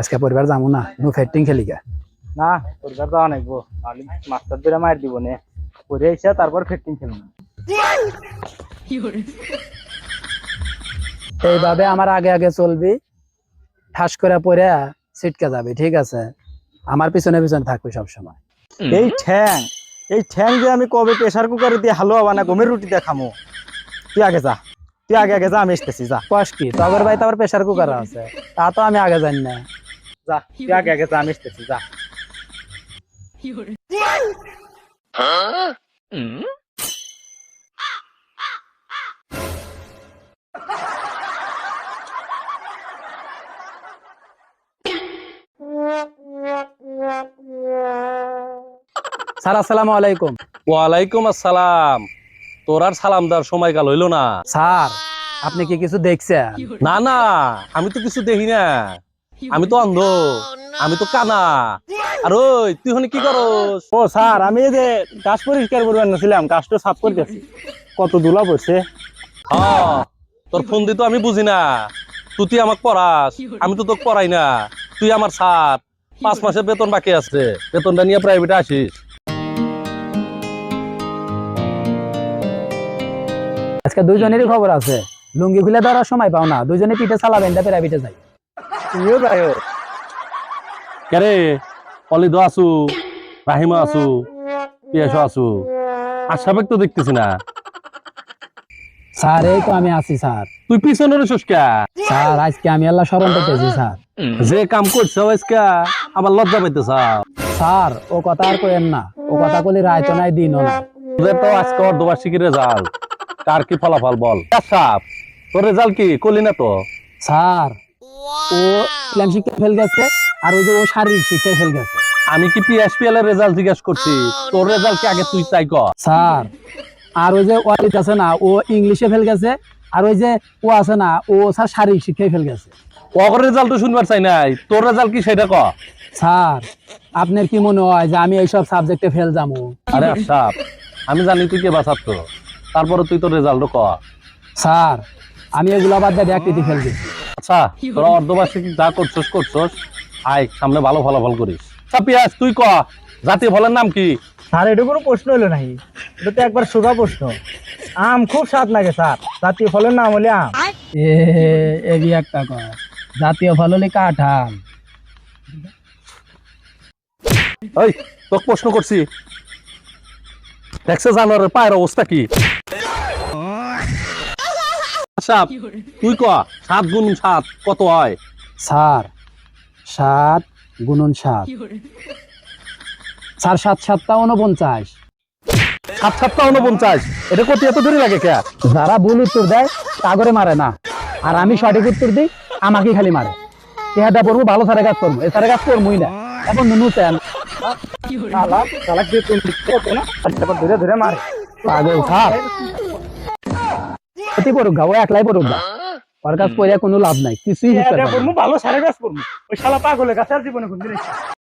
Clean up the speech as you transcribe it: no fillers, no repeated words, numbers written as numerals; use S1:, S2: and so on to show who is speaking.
S1: আজকে পরিবার যাবো না, নো ফেটিং খেলি গা।
S2: না পরিবার যাওয়া নাইবো, আমি মাস্টার ধরে মার দিব নে, পরে এসে তারপর ফিটিং খেলবো।
S1: এইভাবে আমার আগে আগে চলবি, ঠাস করে পরে ছিটকে যাবি, ঠিক আছে? আমার পিছনে পিছনে থাকবি সবসময়।
S2: এই ঠ্যাং যে আমি কবে প্রেসার কুকারে দিয়ে হালুয়া বানা গমের রুটি দিয়ে খামো। তুই আগে যা, তুই আগে যা, আমি এসতেছি, যা
S1: কস কি তগর ভাই, তো আবার প্রেসার কুকার আছে, তা তো আমি আগে জানি না।
S2: যা, তুই আগে যা, আমি এসতেছি, যা।
S1: স্যার আসসালামু আলাইকুম।
S3: ওয়ালাইকুম আসসালাম। তোর আর সালাম দেওয়ার সময়কাল হইলো না।
S1: স্যার আপনি কি কিছু দেখছেন?
S3: না না, আমি তো কিছু দেখি না, আমি তো অন্ধ, আমি তো কানা। আর ওই তুই হনে কি করস?
S2: ও স্যার, আমি এই যে গাছ পরিষ্কার করবার নাছিলাম, গাছটা সাফ করতেছি। কত ধুলা পড়ছে।
S3: হ্যাঁ, তোর ফোন দিয়ে তো আমি বুঝি না, তুই আমাকে পড়াস, আমি তো তোকে পড়াই না। তুই আমার স্যার, 5 মাসের বেতন বাকি আছে, বেতনটা নিয়ে প্রাইভেটে আসিস।
S1: আজকে দুইজনেরই খবর আছে, লুঙ্গি খুলে ধরার সময় পাও না, দুইজনে পিঠে চালাবেন, প্রাইভেটে যাই।
S2: তুমিও যাই হোক।
S3: কেরে অলিদ আসু, রাহিমা আসু, পিয়াসও আসু, আর সাবেক তো দেখতেছি না।
S1: স্যার এই তো আমি আছি স্যার।
S3: তুই পিছনে রইছিস কে?
S1: স্যার আজকে আমি আল্লাহ স্মরণ করতেছি স্যার।
S3: যে কাম করছে আজকে আমার লজ্জা পাইতেছ।
S1: স্যার ও কথা আর কইেন না, ও কথা কলি রায়তো নাই দিনও না।
S3: তোদের তো আজকে অর্ধবার্ষিকী রেজাল্ট, কার কি ফলাফল বল? সাপ, তোর রেজাল্ট কি করলি না তো?
S1: স্যার ও ইসলাম শিক্ষা ফেল গেছে, আর ওই যে ও শারীরিক শিক্ষায় ফেল গেছে।
S3: আমি কি পিএসপিএল এর রেজাল্ট জিজ্ঞেস করছি, তোর রেজাল্ট কি আগে তুই চাই কর।
S1: স্যার আর ওই যে ওয়ালিদ আছে না, ও ইংলিশে ফেল গেছে, আর ওই যে ও আছে না, ও স্যার শারীরিক শিক্ষায় ফেল গেছে।
S3: ওর রেজাল্ট তো শুনবার চাই নাই, তোর রেজাল্ট কি সেটা কর।
S1: স্যার আপনার কি মনে হয় যে আমি এইসব সাবজেক্টে ফেল যাবো?
S3: আরে আশরাফ, আমি জানি তুই কে বাঁচাতো, তারপরে তুই তোর রেজাল্ট কর।
S1: স্যার আমি এগুলো বাদ দিয়ে ব্যাকৃতি ফেল গেছি।
S3: আচ্ছা তোরা অর্ধবার্ষিকী যা করছস, আয় সামনে ভালো ফলাফল করিস। পিয়াস তুই ক, জাতীয় ফলের নাম কি?
S2: স্যার এটা কোনো প্রশ্ন হলো নাকি? এটা তো একবার সোজা প্রশ্ন। আম খুব স্বাদ লাগে স্যার, জাতীয় ফলের নাম হলে আম।
S1: এবি একটা কয়, জাতীয় ফল হলে কাঁঠাল।
S3: ওই তোকে প্রশ্ন করছি, দেখছে জানোয়ারের পায়ের অবস্থা কি? আচ্ছা তুই ক, 7 গুণ 7 কত হয়?
S1: স্যার 7 গুণন 7, স্যার 7 7টা 49।
S3: 7 7টা 49, এটা কত এত দেরি লাগে কে?
S1: যারা ভুল উত্তর দেয় তাগরে মারে না, আর আমি সঠিক উত্তর দিই আমাকে খালি মারে। এহাটা পড়বো, ভালো সারে কাজ করবো, এ সারে কাজ করবোই না। এখন নুনুছেন
S2: ধরে ধরে মারে
S1: পাগল স্যার, ক্ষতি পড়ুক গা, ও একলাই পড়ুক গা, ওর কাজ করে কোনো লাভ নাই, কিছুই বুঝতে পারবে না।
S2: ভালো সারা কাজ করবো। ওই শালা পাগলের কাছে আর জীবনে কোনদিন